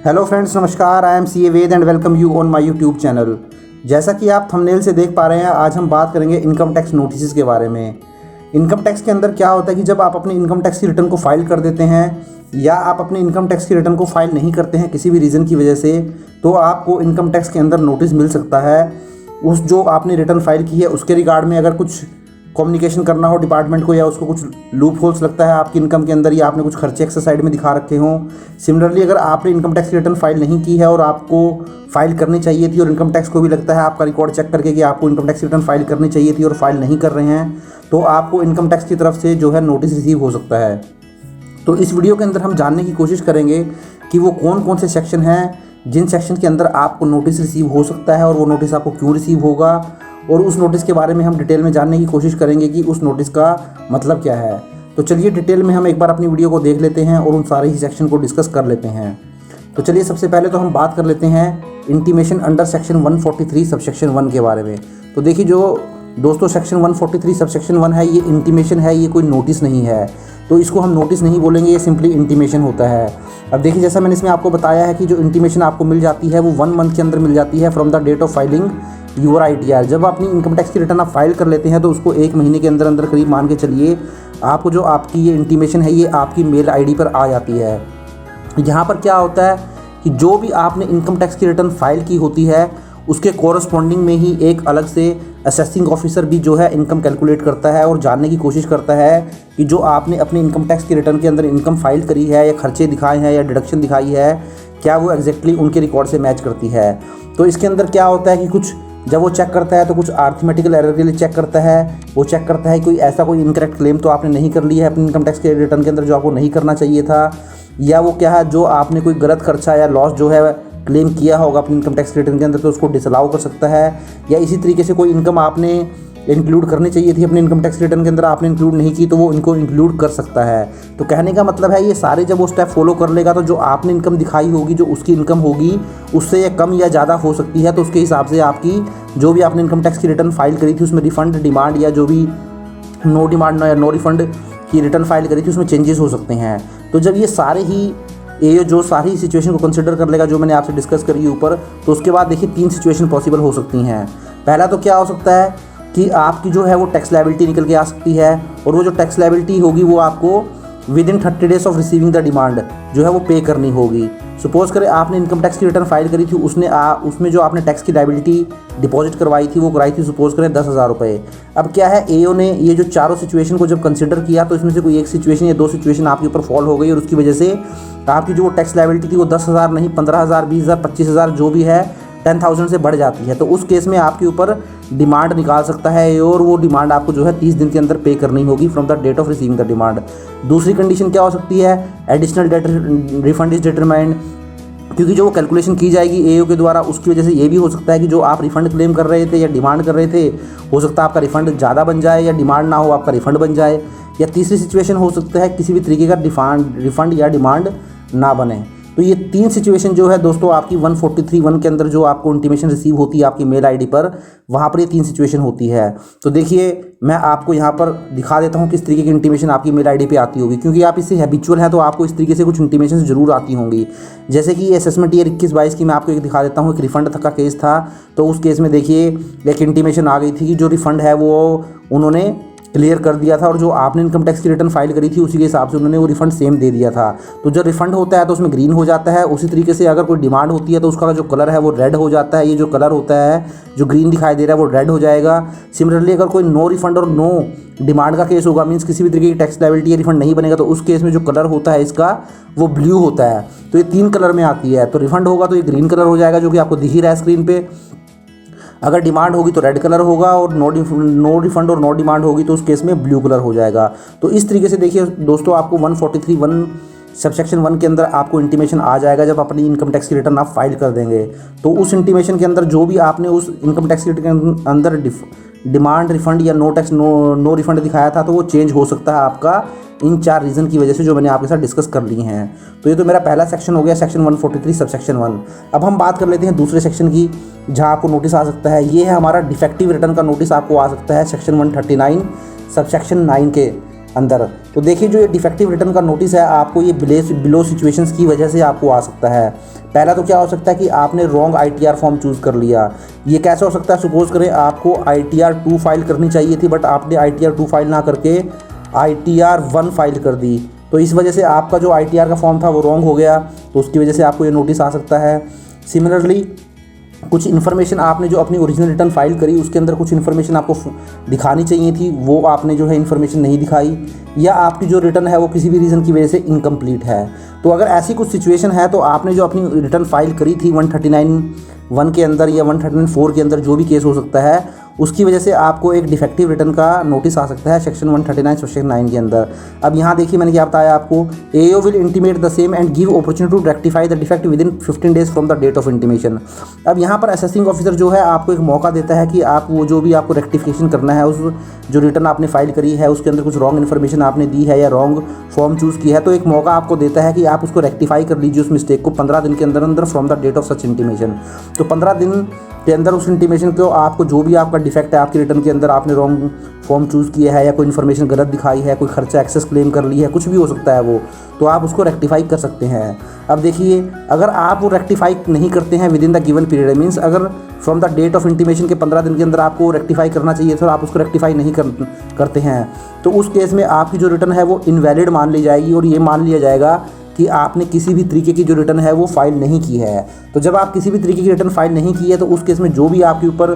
Hello friends, नमस्कार। I am C A Ved and welcome you on my YouTube channel. जैसा कि आप thumbnail से देख पा रहे हैं, आज हम बात करेंगे इनकम टैक्स नोटिस के बारे में। इनकम टैक्स के अंदर क्या होता है कि जब आप अपने इनकम टैक्स की रिटर्न को फाइल कर देते हैं या आप अपने इनकम टैक्स की रिटर्न को फाइल नहीं करते हैं किसी भी रीज़न की वजह से, तो आपको इनकम टैक्स के अंदर नोटिस मिल सकता है। उस जो आपने रिटर्न फाइल की है उसके रिगार्ड में अगर कुछ कम्युनिकेशन करना हो डिपार्टमेंट को, या उसको कुछ लूप होल्स लगता है आपकी इनकम के अंदर, या आपने कुछ खर्चे एक्स्ट्रा साइड में दिखा रखे हों। सिमिलरली अगर आपने इनकम टैक्स की रिटर्न फाइल नहीं की है और आपको फाइल करनी चाहिए थी, और इनकम टैक्स को भी लगता है आपका रिकॉर्ड चेक करके कि आपको इनकम टैक्स की रिटर्न फाइल करनी चाहिए थी और फाइल नहीं कर रहे हैं, तो आपको इनकम टैक्स की तरफ से जो है नोटिस रिसीव हो सकता है। तो इस वीडियो के अंदर हम जानने की कोशिश करेंगे कि वो कौन कौन से सेक्शन हैं जिन सेक्शन के अंदर आपको नोटिस रिसीव हो सकता है और वो नोटिस आपको क्यों रिसीव होगा, और उस नोटिस के बारे में हम डिटेल में जानने की कोशिश करेंगे कि उस नोटिस का मतलब क्या है। तो चलिए डिटेल में हम एक बार अपनी वीडियो को देख लेते हैं और उन सारे ही सेक्शन को डिस्कस कर लेते हैं। तो चलिए सबसे पहले तो हम बात कर लेते हैं इंटीमेशन अंडर सेक्शन 143 सबसेक्शन 1 के बारे में। तो देखिए जो दोस्तों सेक्शन 143 सबसेक्शन 1 है, ये इंटीमेशन है, ये कोई नोटिस नहीं है। तो इसको हम नोटिस नहीं बोलेंगे, ये सिंपली इंटीमेशन होता है। अब देखिए जैसा मैंने इसमें आपको बताया है कि जो इंटीमेशन आपको मिल जाती है वो 1 मंथ के अंदर मिल जाती है from the date of filing your ITR। जब अपनी इनकम टैक्स की रिटर्न आप फाइल कर लेते हैं तो उसको 1 महीने के अंदर अंदर करीब मान के चलिए आपको जो आपकी ये इंटीमेशन है ये आपकी मेल ID पर आ जाती है। यहाँ पर क्या होता है कि जो भी आपने इनकम टैक्स की रिटर्न फाइल की होती है उसके कोरस्पॉन्डिंग में ही एक अलग से असेसिंग ऑफिसर भी जो है इनकम कैलकुलेट करता है और जानने की कोशिश करता है कि जो आपने अपनी इनकम टैक्स की रिटर्न के अंदर इनकम फाइल करी है या खर्चे दिखाए हैं या डिडक्शन दिखाई है, क्या वो एग्जैक्टली उनके रिकॉर्ड से मैच करती है। तो इसके अंदर क्या होता है कि कुछ जब वो चेक करता है तो कुछ आर्थमेटिकल एरर के लिए चेक करता है। वो चेक करता है कोई ऐसा कोई इनकरेक्ट क्लेम तो आपने नहीं कर लिया है अपनी इनकम टैक्स के रिटर्न के अंदर जो आपको नहीं करना चाहिए था, या वो क्या है जो आपने कोई गलत खर्चा या लॉस जो है क्लेम किया होगा अपनी इनकम टैक्स रिटर्न के अंदर तो उसको डिसअलाउ कर सकता है। या इसी तरीके से कोई इनकम आपने इंक्लूड करनी चाहिए थी अपने इनकम टैक्स रिटर्न के अंदर, आपने इंक्लूड नहीं की, तो वो इनको इंक्लूड कर सकता है। तो कहने का मतलब है ये सारे जब वो स्टेप फॉलो कर लेगा तो जो आपने इनकम दिखाई होगी, जो उसकी इनकम होगी उससे ये कम या ज़्यादा हो सकती है। तो उसके हिसाब से आपकी जो भी आपने इनकम टैक्स की रिटर्न फाइल करी थी उसमें रिफंड डिमांड या जो भी नो डिमांड या नो रिफंड की रिटर्न फाइल करी थी उसमें चेंजेस हो सकते हैं। तो जब ये जो सारी सिचुएशन को कंसिडर कर लेगा जो मैंने आपसे डिस्कस करी ऊपर, तो उसके बाद देखिए 3 सिचुएशन पॉसिबल हो सकती हैं। पहला तो क्या हो सकता है कि आपकी जो है वो टैक्स लायबिलिटी निकल के आ सकती है, और वो जो टैक्स लायबिलिटी होगी वो आपको with in 30 days of receiving the demand जो है वो पे करनी होगी। सपोज करें आपने इनकम टैक्स की रिटर्न फाइल करी थी, उसमें जो आपने टैक्स की लायबिलिटी डिपॉजिट करवाई थी वो कराई थी सपोज करें 10,000 रुपये। अब क्या है AO ने ये जो चारों सिचुएशन को जब कंसिडर किया तो इसमें से कोई एक सिचुएशन या 2 सिचुएशन आपके ऊपर फॉल हो गई और उसकी वजह से आपकी जो टैक्स लायबिलिटी थी वो 10,000 नहीं 15,000 20,000 25,000 जो भी है 10,000 से बढ़ जाती है। तो उस केस में आपके ऊपर डिमांड निकाल सकता है और वो डिमांड आपको जो है 30 दिन के अंदर पे करनी होगी from the date of receiving the demand. दूसरी कंडीशन क्या हो सकती है, additional date refund is determined, क्योंकि जो वो कैलकुलेशन की जाएगी AO के द्वारा उसकी वजह से ये भी हो सकता है कि जो आप रिफंड क्लेम कर रहे थे या डिमांड कर रहे थे, हो सकता है आपका रिफंड ज़्यादा बन जाए या डिमांड ना हो आपका रिफंड बन जाए। या तीसरी सिचुएशन हो सकता है किसी भी तरीके का रिफंड या डिमांड ना बने। तो ये 3 सिचुएशन जो है दोस्तों आपकी 143(1) के अंदर जो आपको इंटीमेशन रिसीव होती है आपकी मेल ID पर, वहाँ पर ये 3 सिचुएशन होती है। तो देखिए मैं आपको यहाँ पर दिखा देता हूँ किस तरीके की इंटीमेशन आपकी मेल ID पे आती होगी, क्योंकि आप इससे हैबिचुअल हैं तो आपको इस तरीके से कुछ इंटीमेशन ज़रूर आती होंगी। जैसे कि असेसमेंट ईयर 21-22 की मैं आपको एक दिखा देता हूँ। एक रिफंड तक का केस था, तो उस केस में देखिए एक इंटीमेशन आ गई थी कि जो रिफंड है वो उन्होंने क्लियर कर दिया था, और जो आपने इनकम टैक्स की रिटर्न फाइल करी थी उसी के हिसाब से उन्होंने वो रिफंड सेम दे दिया था। तो जब रिफंड होता है तो उसमें ग्रीन हो जाता है। उसी तरीके से अगर कोई डिमांड होती है तो उसका जो कलर है वो रेड हो जाता है। ये जो कलर होता है जो ग्रीन दिखाई दे रहा है वो रेड हो जाएगा। सिमिलरली अगर कोई नो रिफंड और नो डिमांड का केस होगा, मीन्स किसी भी तरीके की टैक्स लायबिलिटी या रिफंड नहीं बनेगा, तो उस केस में जो कलर होता है इसका वो ब्लू होता है। तो ये 3 कलर में आती है। तो रिफंड होगा तो ये ग्रीन कलर हो जाएगा जो कि आपको दिख ही रहा है स्क्रीन पे। अगर डिमांड होगी तो रेड कलर होगा, और नो रिफंड और नो डिमांड होगी तो उस केस में ब्लू कलर हो जाएगा। तो इस तरीके से देखिए दोस्तों आपको 143(1) सबसेक्शन 1 के अंदर आपको इंटीमेशन आ जाएगा जब अपनी इनकम टैक्स की रिटर्न आप फाइल कर देंगे। तो उस इंटीमेशन के अंदर जो भी आपने उस इनकम टैक्स की रिटर्न के अंदर डिमांड रिफंड या नो रिफंड दिखाया था तो वो चेंज हो सकता है आपका इन 4 रीज़न की वजह से जो मैंने आपके साथ डिस्कस कर ली हैं। तो ये तो मेरा पहला सेक्शन हो गया, सेक्शन 143 सबसेक्शन 1। अब हम बात कर लेते हैं दूसरे सेक्शन की जहाँ आपको नोटिस आ सकता है। ये है हमारा डिफेक्टिव रिटर्न का नोटिस आपको आ सकता है सेक्शन 139 सबसेक्शन 9 के अंदर। तो देखिए जो ये डिफेक्टिव रिटर्न का नोटिस है आपको ये बिलो सिचुएशंस की वजह से आपको आ सकता है। पहला तो क्या हो सकता है कि आपने रॉन्ग ITR फॉर्म चूज़ कर लिया। ये कैसे हो सकता है, सपोज करें आपको ITR 2 फाइल करनी चाहिए थी बट आपने ITR 2 फाइल ना करके ITR 1 फाइल कर दी, तो इस वजह से आपका जो ITR का फॉर्म था वो रॉन्ग हो गया, तो उसकी वजह से आपको ये नोटिस आ सकता है। सिमिलरली कुछ इन्फॉर्मेशन आपने जो अपनी ओरिजिनल रिटर्न फाइल करी उसके अंदर कुछ इन्फॉर्मेशन आपको दिखानी चाहिए थी, वो आपने जो है इन्फॉर्मेशन नहीं दिखाई, या आपकी जो रिटर्न है वो किसी भी रीज़न की वजह से इनकम्प्लीट है। तो अगर ऐसी कुछ सिचुएशन है तो आपने जो अपनी रिटर्न फाइल करी थी 139(1) के अंदर या 139(4) के अंदर, जो भी केस हो सकता है, उसकी वजह से आपको एक डिफेक्टिव रिटर्न का नोटिस आ सकता है सेक्शन 139 सेक्शन 9 के अंदर। अब यहाँ देखिए मैंने क्या बताया आपको, AO will intimate the same and give opportunity to rectify the defect within 15 days from the date of intimation. अब यहाँ पर असेसिंग ऑफिसर जो है आपको एक मौका देता है कि आप वो जो भी आपको रेक्टिफिकेशन करना है, उस जो रिटर्न आपने फाइल करी है उसके अंदर कुछ रॉन्ग इन्फॉर्मेशन आपने दी है या रॉन्ग फॉर्म चूज़ किया है, तो एक मौका आपको देता है कि आप उसको रेक्टिफाई कर लीजिए उस मिस्टेक को 15 दिन के अंदर अंदर from the date of such intimation. तो 15 दिन के अंदर उस इंटीमेशन को आपको जो भी आपका डिफेक्ट है आपकी रिटर्न के अंदर, आपने रॉन्ग फॉर्म चूज़ किया है या कोई इन्फॉर्मेशन गलत दिखाई है, कोई खर्चा एक्सेस क्लेम कर ली है, कुछ भी हो सकता है वो, तो आप उसको रेक्टिफाई कर सकते हैं। अब देखिए अगर आप वो रेक्टिफाई नहीं करते हैं within the given period, means अगर from the date of intimation के 15 दिन के अंदर आपको रेक्टिफाई करना चाहिए था और आप उसको रेक्टिफाई नहीं करते हैं, तो उस केस में आपकी जो रिटर्न है वो इनवैलिड मान ली जाएगी और ये मान लिया जाएगा कि आपने किसी भी तरीके की जो रिटर्न है वो फाइल नहीं की है। तो जब आप किसी भी तरीके की रिटर्न फाइल नहीं की है तो उस केस में जो भी आपके ऊपर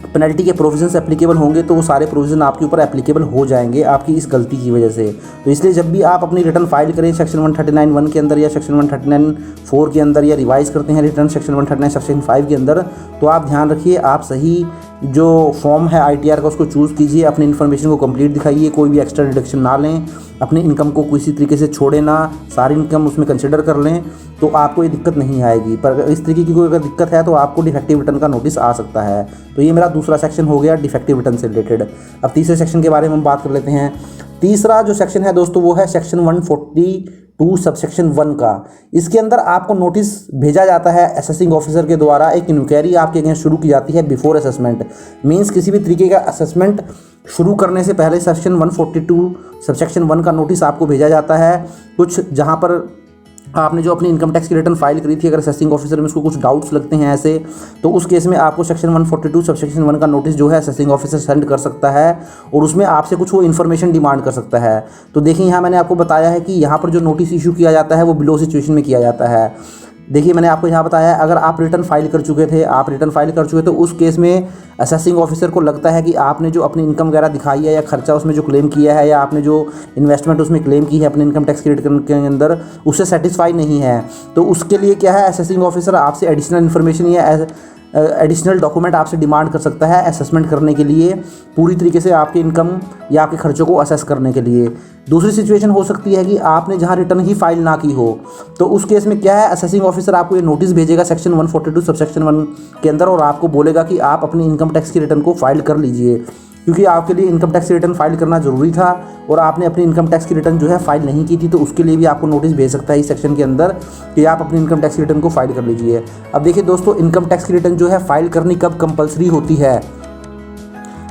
पेनल्टी के प्रोविजंस एप्लीकेबल होंगे तो वो सारे प्रोविज़न आपके ऊपर एप्लीकेबल हो जाएंगे आपकी इस गलती की वजह से। तो इसलिए जब भी आप अपनी रिटर्न फाइल करें सेक्शन 139(1) के अंदर या सेक्शन 139(4) के अंदर, या रिवाइज करते हैं रिटर्न सेक्शन 139 सेक्शन 5 के अंदर, तो आप ध्यान रखिए आप सही जो फॉर्म है ITR का उसको चूज़ कीजिए, अपनी इन्फॉर्मेशन को कंप्लीट दिखाइए, कोई भी एक्स्ट्रा डिडक्शन ना लें, अपनी इनकम को किसी तरीके से छोड़े ना, सारी इनकम उसमें कंसिडर कर लें, तो आपको ये दिक्कत नहीं आएगी। पर इस तरीके की कोई अगर दिक्कत है तो आपको डिफेक्टिव रिटर्न का नोटिस आ सकता है। तो ये मेरा दूसरा सेक्शन हो गया डिफेक्टिव रिटर्न से रिलेटेड। अब तीसरे सेक्शन के बारे में हम बात कर लेते हैं। तीसरा जो सेक्शन है दोस्तों वो है सेक्शन 142 सबसेक्शन 1 का। इसके अंदर आपको नोटिस भेजा जाता है असेसिंग ऑफिसर के द्वारा, एक इंक्वायरी आपके अगेंस्ट शुरू की जाती है बिफोर असेसमेंट, मींस किसी भी तरीके का असेसमेंट शुरू करने से पहले सेक्शन 142 सबसेक्शन 1 का नोटिस आपको भेजा जाता है। कुछ जहां पर आपने जो अपनी इनकम टैक्स की रिटर्न फाइल करी थी, अगर असेसिंग ऑफिसर में उसको कुछ डाउट्स लगते हैं ऐसे, तो उस केस में आपको सेक्शन 142 सबसेक्शन 1 का नोटिस जो है असेसिंग ऑफिसर सेंड कर सकता है और उसमें आपसे कुछ वो इन्फॉर्मेशन डिमांड कर सकता है। तो देखिए यहाँ मैंने आपको बताया है कि यहाँ पर जो नोटिस इशू किया जाता है वो बिलो सिचुएशन में किया जाता है। देखिए मैंने आपको यहाँ बताया है अगर आप रिटर्न फाइल कर चुके थे, तो उस केस में असेसिंग ऑफिसर को लगता है कि आपने जो अपनी इनकम वगैरह दिखाई है या खर्चा उसमें जो क्लेम किया है या आपने जो इन्वेस्टमेंट उसमें क्लेम की है अपने इनकम टैक्स की रिटर्न के अंदर, उससे सेटिस्फाई नहीं है, तो उसके लिए क्या है असेसिंग ऑफिसर आपसे एडिशनल इन्फॉर्मेशन या एडिशनल डॉक्यूमेंट आपसे डिमांड कर सकता है असेसमेंट करने के लिए, पूरी तरीके से आपके इनकम या आपके खर्चों को असेस करने के लिए। दूसरी सिचुएशन हो सकती है कि आपने जहां रिटर्न ही फाइल ना की हो, तो उस केस में क्या है असेसिंग ऑफिसर आपको ये नोटिस भेजेगा सेक्शन 142 सबसेक्शन 1 के अंदर और आपको बोलेगा कि आप अपनी इनकम टैक्स की रिटर्न को फाइल कर लीजिए, क्योंकि आपके लिए इनकम टैक्स की रिटर्न फाइल करना ज़रूरी था और आपने अपनी इनकम टैक्स की रिटर्न जो है फाइल नहीं की थी, तो उसके लिए भी आपको नोटिस भेज सकता है इस सेक्शन के अंदर कि आप अपनी इनकम टैक्स की रिटर्न को फाइल कर लीजिए। अब देखिए दोस्तों, इनकम टैक्स की रिटर्न जो है फाइल करनी कब कंपलसरी होती है,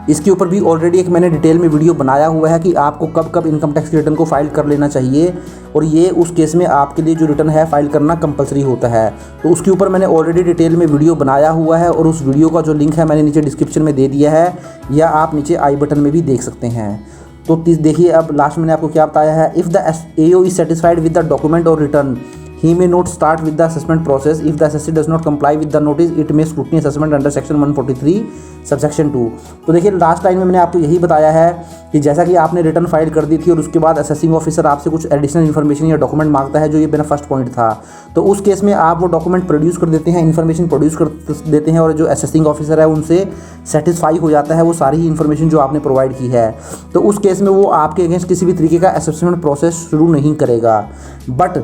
इसके ऊपर भी ऑलरेडी एक मैंने डिटेल में वीडियो बनाया हुआ है कि आपको कब कब इनकम टैक्स की रिटर्न को फाइल कर लेना चाहिए, और ये उस केस में आपके लिए जो रिटर्न है फाइल करना कंपलसरी होता है। तो उसके ऊपर मैंने ऑलरेडी डिटेल में वीडियो बनाया हुआ है और उस वीडियो का जो लिंक है मैंने नीचे डिस्क्रिप्शन में दे दिया है, या आप नीचे आई बटन में भी देख सकते हैं। तो देखिए अब लास्ट मैंने आपको क्या बताया है, if the AO is satisfied with the document और return he may not start with the assessment process. If the assessee does not comply with the notice, it may scrutiny assessment under section 143 subsection 2। तो देखिए last line में मैंने आपको यही बताया है कि जैसा कि आपने रिटर्न फाइल कर दी थी और उसके बाद असेसिंग ऑफिसर आपसे कुछ एडिशनल इन्फॉर्मेशन या डॉक्यूमेंट मांगता है, जो ये मेरा फर्स्ट पॉइंट था, तो उस केस में आप वो डॉक्यूमेंट प्रोड्यूस कर देते हैं, इन्फॉर्मेशन प्रोड्यूस कर देते हैं, और जो असेसिंग ऑफिसर है उनसे सेटिस्फाई हो जाता है वो सारी ही इन्फॉर्मेशन जो आपने प्रोवाइड की है, तो उस केस में वो आपके अगेंस्ट किसी भी तरीके का असेसमेंट प्रोसेस शुरू नहीं करेगा। बट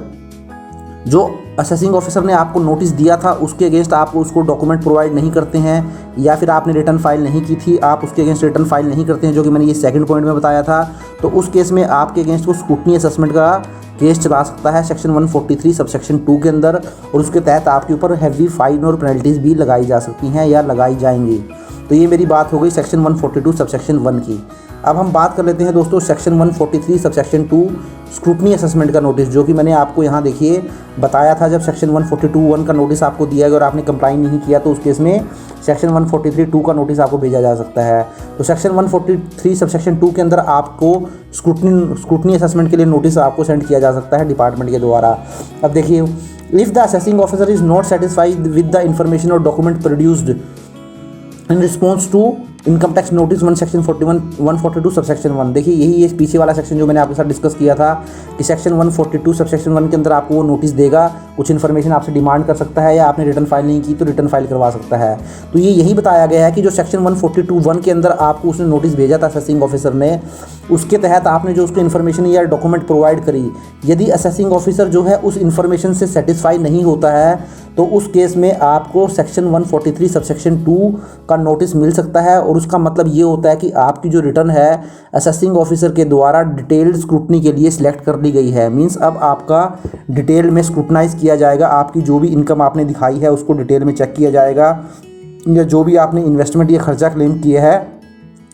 जो असेसिंग ऑफिसर ने आपको नोटिस दिया था उसके अगेंस्ट आप उसको डॉक्यूमेंट प्रोवाइड नहीं करते हैं, या फिर आपने रिटर्न फाइल नहीं की थी, आप उसके अगेंस्ट रिटर्न फाइल नहीं करते हैं, जो कि मैंने ये सेकंड पॉइंट में बताया था, तो उस केस में आपके अगेंस्ट को स्क्रूटनी असेसमेंट का केस चला सकता है सेक्शन 143 सबसेक्शन 2 के अंदर, और उसके तहत आपके ऊपर हैवी फाइन और पेनल्टीज़ भी लगाई जा सकती हैं या लगाई जाएंगी। तो ये मेरी बात हो गई सेक्शन 142 सबसेक्शन 1 की। अब हम बात कर लेते हैं दोस्तों section 143 sub section 2 scrutiny assessment का नोटिस, जो कि मैंने आपको यहाँ देखिए बताया था। जब सेक्शन 142(1) का नोटिस आपको दिया गया और आपने कंप्लाई नहीं किया तो उस केस में सेक्शन 143(2) का नोटिस आपको भेजा जा सकता है। तो सेक्शन 143 सब सेक्शन 2 के अंदर आपको स्क्रूटनी असेसमेंट के लिए नोटिस आपको सेंड किया जा सकता है डिपार्टमेंट के द्वारा। अब देखिए, if the assessing officer is not satisfied with the information और document produced in response to income tax notice 1 section 142 sub section 1। देखिए यही ये पीछे वाला सेक्शन जो मैंने आपके साथ डिस्कस किया था कि सेक्शन 142 सब सेक्शन 1 के अंदर आपको वो नोटिस देगा, कुछ इन्फॉर्मेशन आपसे डिमांड कर सकता है, या आपने रिटर्न फाइल नहीं की तो रिटर्न फाइल करवा सकता है। तो ये यही बताया गया है कि जो सेक्शन 142(1) के अंदर आपको उसने नोटिस भेजा था असेसिंग ऑफिसर ने, उसके तहत आपने जो उसको इन्फॉर्मेशन या डॉक्यूमेंट प्रोवाइड करी, यदि असेसिंग ऑफिसर जो है उस इन्फॉर्मेशन से सेटिस्फाई नहीं होता है तो उस केस में आपको सेक्शन 143 सब सेक्शन 2 का नोटिस मिल सकता है। और उसका मतलब ये होता है कि आपकी जो रिटर्न है असेसिंग ऑफिसर के द्वारा डिटेल्ड स्क्रूटनी के लिए सिलेक्ट कर ली गई है। मींस अब आपका डिटेल में स्क्रूटनाइज किया जाएगा, आपकी जो भी इनकम आपने दिखाई है उसको डिटेल में चेक किया जाएगा, या जो भी आपने इन्वेस्टमेंट या खर्चा क्लेम किया है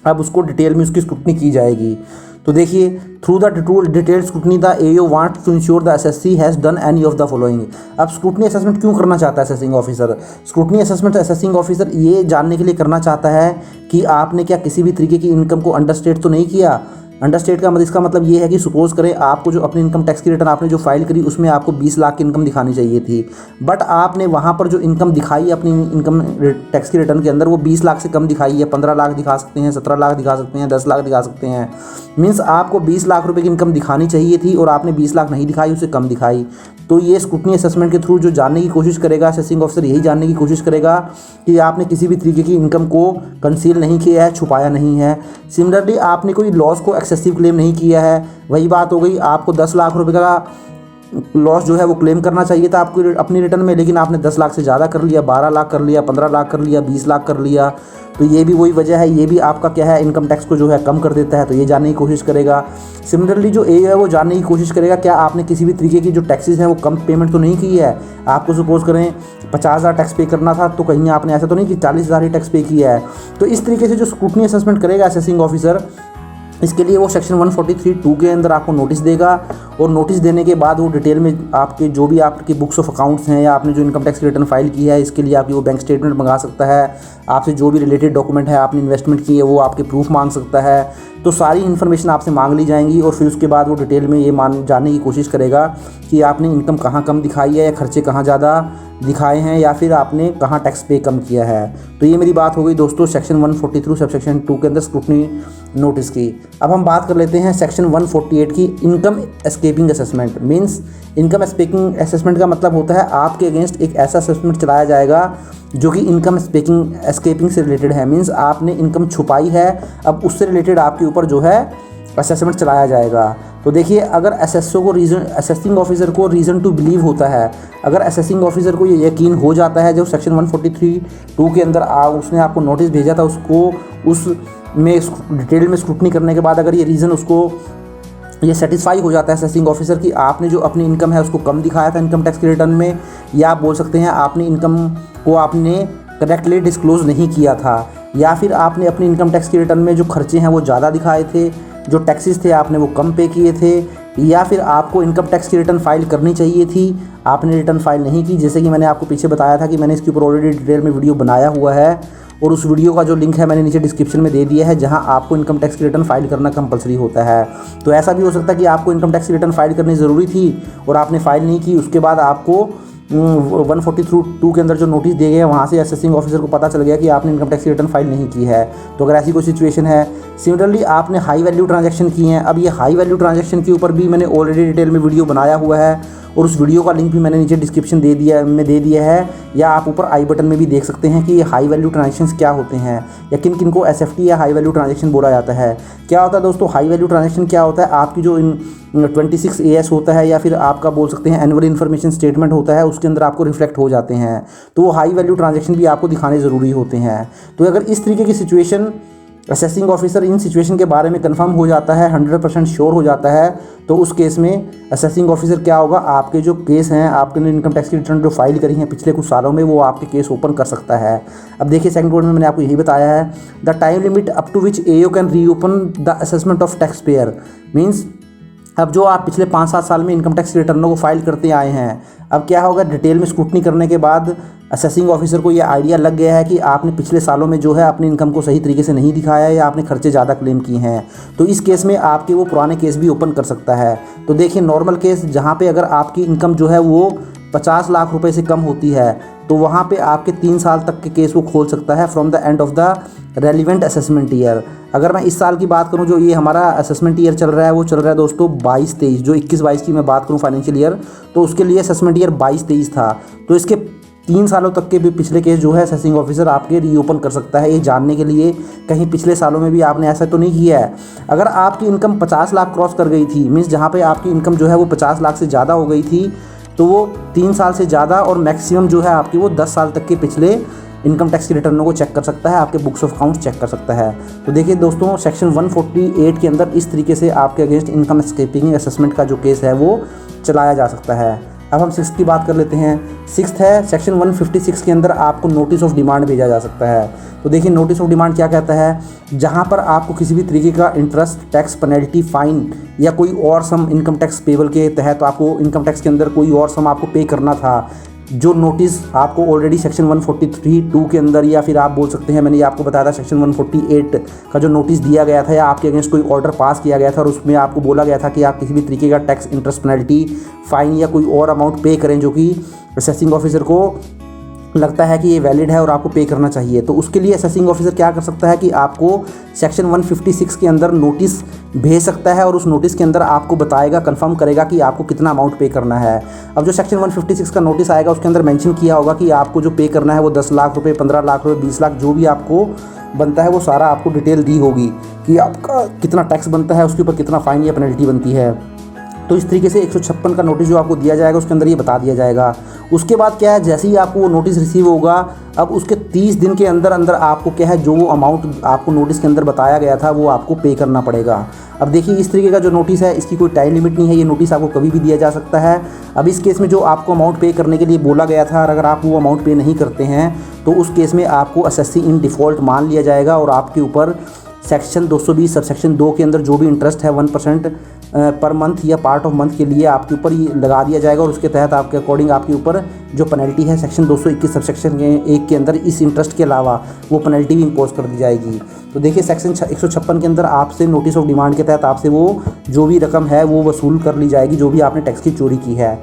अब उसको डिटेल में उसकी स्क्रूटनी की जाएगी। तो देखिए, through the detailed scrutiny the AO want to ensure the SSC has done any of the following. अब स्क्रूटनी असेसमेंट क्यों करना चाहता है assessing officer? Scrutiny assessment assessing officer ये जानने के लिए करना चाहता है कि आपने क्या किसी भी तरीके की इनकम को अंडरस्टेट तो नहीं किया। अंडरस्टेट का मतलब, इसका मतलब ये है कि सपोज करें आपको जो अपनी इनकम टैक्स की रिटर्न आपने जो फाइल करी उसमें आपको 20 लाख की इनकम दिखानी चाहिए थी, बट आपने वहाँ पर जो इनकम दिखाई अपनी इनकम टैक्स की रिटर्न के अंदर वो 20 लाख से कम दिखाई है। 15 लाख दिखा सकते हैं, 17 लाख दिखा सकते हैं, 10 लाख दिखा सकते हैं। मीन्स आपको 20 लाख रुपए की इनकम दिखानी चाहिए थी और आपने 20 लाख नहीं दिखाई, उससे कम दिखाई। तो ये स्क्रूटनी असेसमेंट के थ्रू जो जानने की कोशिश करेगा असेसिंग ऑफिसर, यही जानने की कोशिश करेगा कि आपने किसी भी तरीके की इनकम को कंसील नहीं किया है, छुपाया नहीं है। सिमिलरली आपने कोई लॉस को एक्सेसिव क्लेम नहीं किया है। वही बात हो गई, आपको 10 लाख रुपए का लॉस जो है वो क्लेम करना चाहिए था आपको अपनी रिटर्न में, लेकिन आपने 10 लाख से ज़्यादा कर लिया, 12 लाख कर लिया, 15 लाख कर लिया, 20 लाख कर लिया। तो ये भी वही वजह है, ये भी आपका क्या है इनकम टैक्स को जो है कम कर देता है। तो ये जानने की कोशिश करेगा। सिमिलरली जो ए है वो जानने की कोशिश करेगा क्या आपने किसी भी तरीके की जो टैक्सेस हैं वो कम पेमेंट तो नहीं की है। आपको सपोज करें 50,000 टैक्स पे करना था तो कहीं आपने ऐसा तो नहीं कि 40,000 ही टैक्स पे किया है। तो इस तरीके से जो स्क्रूटनी असेसमेंट करेगा असेसिंग ऑफिसर, इसके लिए वो सेक्शन 143(2) के अंदर आपको नोटिस देगा, और नोटिस देने के बाद वो डिटेल में आपके जो भी आपकी बुक्स ऑफ अकाउंट्स हैं या आपने जो इनकम टैक्स रिटर्न फाइल की है इसके लिए आपकी वो बैंक स्टेटमेंट मंगा सकता है, आपसे जो भी रिलेटेड डॉक्यूमेंट है आपने इन्वेस्टमेंट की है वो आपके प्रूफ मांग सकता है। तो सारी इन्फॉर्मेशन आपसे मांग ली जाएंगी और फिर उसके बाद वो डिटेल में ये जानने की कोशिश करेगा कि आपने इनकम कहाँ कम दिखाई है या खर्चे कहाँ ज़्यादा दिखाए हैं या फिर आपने कहाँ टैक्स पे कम किया है। तो ये मेरी बात हो गई दोस्तों सेक्शन 143 सब सेक्शन 2 के अंदर स्क्रूटनी नोटिस की। अब हम बात कर लेते हैं सेक्शन 148 की income escaping assessment. Means income escaping assessment का मतलब होता है आपके अगेंस्ट एक ऐसा असेसमेंट चलाया जाएगा जो कि इनकम एस्केपिंग से रिलेटेड है। मीन्स आपने इनकम छुपाई है, अब उससे रिलेटेड आपके ऊपर जो है असेसमेंट चलाया जाएगा। तो देखिए, अगर असेसिंग ऑफिसर को रीज़न टू बिलीव होता है, अगर असेसिंग ऑफिसर को ये यकीन हो जाता है जो सेक्शन 143(2) के अंदर उसने आपको नोटिस भेजा था उसको उस में डिटेल में स्क्रूटनी करने के बाद अगर ये रीज़न उसको ये सेटिस्फाई हो जाता है असेसिंग ऑफिसर की आपने जो अपनी इनकम है उसको कम दिखाया था इनकम टैक्स के रिटर्न में, या आप बोल सकते हैं आपने इनकम को आपने करेक्टली डिस्क्लोज़ नहीं किया था, या फिर आपने अपनी इनकम टैक्स के रिटर्न में जो खर्चे हैं वो ज़्यादा दिखाए थे, जो टैक्सेस थे आपने वो कम पे किए थे, या फिर आपको इनकम टैक्स की रिटर्न फाइल करनी चाहिए थी आपने रिटर्न फाइल नहीं की। जैसे कि मैंने आपको पीछे बताया था कि मैंने इसके ऊपर ऑलरेडी डिटेल में वीडियो बनाया हुआ है और उस वीडियो का जो लिंक है मैंने नीचे डिस्क्रिप्शन में दे दिया है, जहां आपको इनकम टैक्स की रिटर्न फाइल करना कंपलसरी होता है। तो ऐसा भी हो सकता है कि आपको इनकम टैक्स की रिटर्न फाइल करनी ज़रूरी थी और आपने फाइल नहीं की, उसके बाद आपको 143(2) के अंदर जो नोटिस दिए गए हैं वहाँ से असेसिंग ऑफिसर को पता चल गया कि आपने इनकम टैक्स की रिटर्न फाइल नहीं की है। तो अगर ऐसी कोई सिचुएशन है, सिमिलरली आपने हाई वैल्यू ट्रांजैक्शन किए हैं। अब ये हाई वैल्यू ट्रांजैक्शन के ऊपर भी मैंने ऑलरेडी डिटेल में वीडियो बनाया हुआ है और उस वीडियो का लिंक भी मैंने नीचे डिस्क्रिप्शन दे दिया है, या आप ऊपर आई बटन में भी देख सकते हैं कि ये हाई वैल्यू ट्रांजैक्शंस क्या होते हैं या किन किन को एसएफटी या हाई वैल्यू ट्रांजैक्शन बोला जाता है। क्या होता है दोस्तों हाई वैल्यू ट्रांजैक्शन? क्या होता है आपकी जो 26 AS होता है या फिर आपका बोल सकते हैं एनुअल इन्फॉर्मेशन स्टेटमेंट होता है उसके अंदर आपको रिफ्लेक्ट हो जाते हैं, तो वो हाई वैल्यू ट्रांजैक्शन भी आपको दिखाने ज़रूरी होते हैं। तो अगर इस तरीके की situation assessing officer in situation के बारे में कंफर्म हो जाता है, 100% श्योर हो जाता है, तो उस केस में असेसिंग ऑफिसर क्या होगा, आपके जो केस हैं, आपने इनकम टैक्स की रिटर्न जो फाइल करी हैं पिछले कुछ सालों में, वो आपके केस ओपन कर सकता है। अब देखिए सेकंड पॉइंट में मैंने आपको यही बताया है, the time limit up to which AO can reopen the assessment of tax payer. Means अब जो आप पिछले 5-7 साल में इनकम टैक्स रिटर्नों को फाइल करते आए हैं, अब क्या होगा, डिटेल में स्क्रूटनी करने के बाद असेसिंग ऑफिसर को ये आइडिया लग गया है कि आपने पिछले सालों में जो है अपनी इनकम को सही तरीके से नहीं दिखाया है या आपने खर्चे ज़्यादा क्लेम किए हैं, तो इस केस में आपके वो पुराने केस भी ओपन कर सकता है। तो देखिए नॉर्मल केस जहाँ पे अगर आपकी इनकम जो है वो 50 लाख रुपए से कम होती है, तो वहाँ पे आपके 3 साल तक के केस वो खोल सकता है from the end of the relevant assessment year. अगर मैं इस साल की बात करूँ, जो ये हमारा असेसमेंट ईयर चल रहा है, वो चल रहा है दोस्तों 22-23, जो 21-22 की मैं बात करूँ फाइनेंशियल ईयर, तो उसके लिए असेसमेंट ईयर 22-23 था। तो इसके 3 सालों तक के भी पिछले केस जो है असेसिंग ऑफिसर आपके रीओपन कर सकता है, ये जानने के लिए कहीं पिछले सालों में भी आपने ऐसा तो नहीं किया है। अगर आपकी इनकम 50 लाख क्रॉस कर गई थी, मीन्स जहाँ पे आपकी इनकम जो है वो 50 लाख से ज़्यादा हो गई थी, तो वो 3 साल से ज़्यादा और मैक्सिमम जो है आपकी वो 10 साल तक के पिछले इनकम टैक्स की रिटर्नों को चेक कर सकता है, आपके बुक्स ऑफ अकाउंट्स चेक कर सकता है। तो देखिए दोस्तों, सेक्शन 148 के अंदर इस तरीके से आपके अगेंस्ट इनकम एस्केपिंग असेसमेंट का जो केस है वो चलाया जा सकता है। अब हम 6th की बात कर लेते हैं। 6th है, सेक्शन 156 के अंदर आपको नोटिस ऑफ डिमांड भेजा जा सकता है। तो देखिए नोटिस ऑफ डिमांड क्या कहता है, जहां पर आपको किसी भी तरीके का इंटरेस्ट, टैक्स, पेनल्टी, फाइन या कोई और सम इनकम टैक्स पेबल के तहत आपको इनकम टैक्स के अंदर कोई और सम आपको पे करना था, जो नोटिस आपको ऑलरेडी सेक्शन 143(2) के अंदर, या फिर आप बोल सकते हैं मैंने ये आपको बताया था सेक्शन 148 का जो नोटिस दिया गया था या आपके अगेंस्ट कोई ऑर्डर पास किया गया था और उसमें आपको बोला गया था कि आप किसी भी तरीके का टैक्स, इंटरेस्ट, पेनल्टी, फाइन या कोई और अमाउंट पे करें जो कि असेसिंग ऑफिसर को लगता है कि ये वैलिड है और आपको पे करना चाहिए। तो उसके लिए असेसिंग ऑफिसर क्या कर सकता है कि आपको सेक्शन 156 के अंदर नोटिस भेज सकता है और उस नोटिस के अंदर आपको बताएगा, कंफर्म करेगा कि आपको कितना अमाउंट पे करना है। अब जो सेक्शन 156 का नोटिस आएगा उसके अंदर मेंशन किया होगा कि आपको जो पे करना है वो 10 लाख रुपए, 15 लाख रुपए, 20 लाख, जो भी आपको बनता है वो सारा आपको डिटेल दी होगी कि आपका कितना टैक्स बनता है, उसके ऊपर कितना फाइन या पेनल्टी बनती है। तो इस तरीके से 156 का नोटिस जो आपको दिया जाएगा उसके अंदर ये बता दिया जाएगा। उसके बाद क्या है, जैसे ही आपको वो नोटिस रिसीव होगा, अब उसके 30 दिन के अंदर अंदर आपको क्या है, जो वो अमाउंट आपको नोटिस के अंदर बताया गया था वो आपको पे करना पड़ेगा। अब देखिए इस तरीके का जो नोटिस है इसकी कोई टाइम लिमिट नहीं है, ये नोटिस आपको कभी भी दिया जा सकता है। अब इस केस में जो आपको अमाउंट पे करने के लिए बोला गया था, अगर आप वो अमाउंट पे नहीं करते हैं तो उस केस में आपको असेसी इन डिफ़ॉल्ट मान लिया जाएगा और आपके ऊपर सेक्शन 220 सबसेक्शन 2 के अंदर जो भी इंटरेस्ट है 1% पर मंथ या पार्ट ऑफ मंथ के लिए आपके ऊपर ये लगा दिया जाएगा और उसके तहत आपके अकॉर्डिंग आपके ऊपर जो पेनल्टी है सेक्शन 221 सबसेक्शन 1 के अंदर इस इंटरेस्ट के अलावा वो पेनल्टी भी इम्पोज कर दी जाएगी। तो देखिए सेक्शन 156 के अंदर आपसे नोटिस ऑफ डिमांड के तहत आपसे वो जो भी रकम है वो वसूल कर ली जाएगी जो भी आपने टैक्स की चोरी की है।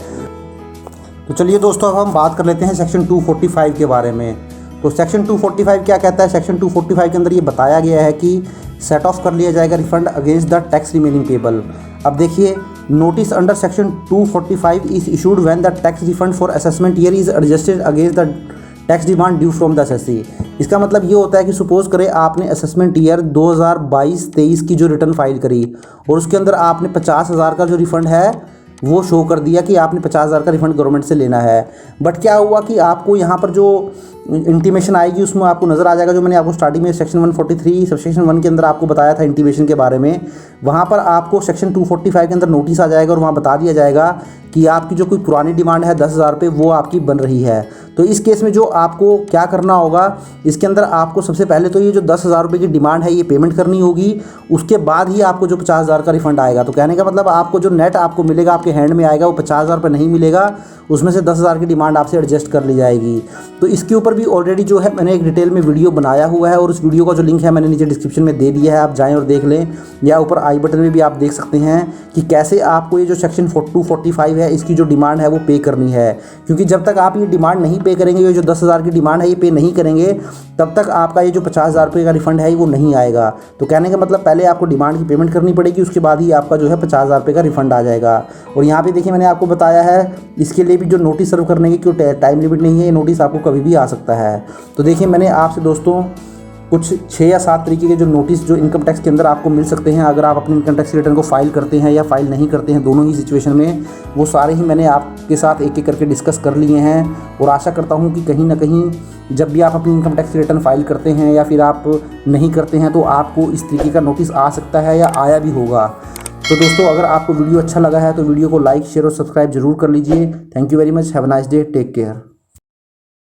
तो चलिए दोस्तों, अब हम बात कर लेते हैं सेक्शन 245 के बारे में। तो सेक्शन 245 क्या कहता है, सेक्शन 245 के अंदर ये बताया गया है कि सेट ऑफ कर लिया जाएगा refund against the tax remaining payable. अब देखिए, notice under section 245 is issued when the tax refund for assessment year is adjusted against the tax demand due from the assessee. इसका मतलब ये होता है कि सपोज करें आपने असेसमेंट ईयर 2022-23 की जो रिटर्न फाइल करी और उसके अंदर आपने 50,000 का जो रिफंड है वो शो कर दिया कि आपने 50,000 का रिफंड गवर्नमेंट से लेना है। बट क्या हुआ कि आपको यहाँ पर जो इंटीमेशन आएगी उसमें आपको नज़र आ जाएगा, जो मैंने आपको स्टार्टिंग में सेक्शन 143 सबसेक्शन 1 के अंदर आपको बताया था इंटीमेशन के बारे में, वहाँ पर आपको सेक्शन 245 के अंदर नोटिस आ जाएगा और वहाँ बता दिया जाएगा कि आपकी जो कोई पुरानी डिमांड है 10,000 रुपये वो आपकी बन रही है। तो इस केस में जो आपको क्या करना होगा, इसके अंदर आपको सबसे पहले तो ये जो 10,000 रुपये की डिमांड है ये पेमेंट करनी होगी, उसके बाद ही आपको जो 50,000 का रिफंड आएगा। तो कहने का मतलब आपको जो नेट आपको मिलेगा आपके हैंड में आएगा वो 50,000 रुपये नहीं मिलेगा, उसमें से 10,000 की डिमांड आपसे एडजस्ट कर ली जाएगी। तो इसके ऊपर भी ऑलरेडी जो है मैंने एक डिटेल में वीडियो बनाया हुआ है और उस वीडियो का जो लिंक है मैंने नीचे डिस्क्रिप्शन में दे दिया है, आप जाएँ और देख लें, या ऊपर आई बटन में भी आप देख सकते हैं कि कैसे आपको ये जो सेक्शन 245 है इसकी जो डिमांड है वो पे करनी है। क्योंकि जब तक आप ये डिमांड नहीं पे करेंगे, ये जो 10,000 की डिमांड है ये पे नहीं करेंगे, तब तक आपका ये जो 50,000 रुपये का रिफंड है वो नहीं आएगा। तो कहने का मतलब पहले आपको डिमांड की पेमेंट करनी पड़ेगी, उसके बाद ही आपका जो है 50,000 रुपये का रिफंड आ जाएगा। और यहाँ पे देखिए मैंने आपको बताया है इसके लिए भी जो नोटिस सर्व करने की कोई टाइम लिमिट नहीं है, ये नोटिस आपको कभी भी आ सकता है। तो देखिए मैंने आपसे दोस्तों कुछ 6 या 7 तरीके के जो नोटिस जो इनकम टैक्स के अंदर आपको मिल सकते हैं अगर आप अपनी इनकम टैक्स रिटर्न को फाइल करते हैं या फाइल नहीं करते हैं, दोनों ही सिचुएशन में। वो सारे ही मैंने आपके साथ एक एक करके डिस्कस कर लिए हैं और आशा करता हूँ कि कहीं ना कहीं जब भी आप अपनी इनकम टैक्स रिटर्न फाइल करते हैं या फिर आप नहीं करते हैं तो आपको इस तरीके का नोटिस आ सकता है या आया भी होगा। तो दोस्तों, अगर आपको वीडियो अच्छा लगा है तो वीडियो को लाइक, शेयर और सब्सक्राइब जरूर कर लीजिए। Thank you very much. Have a nice day. Take care.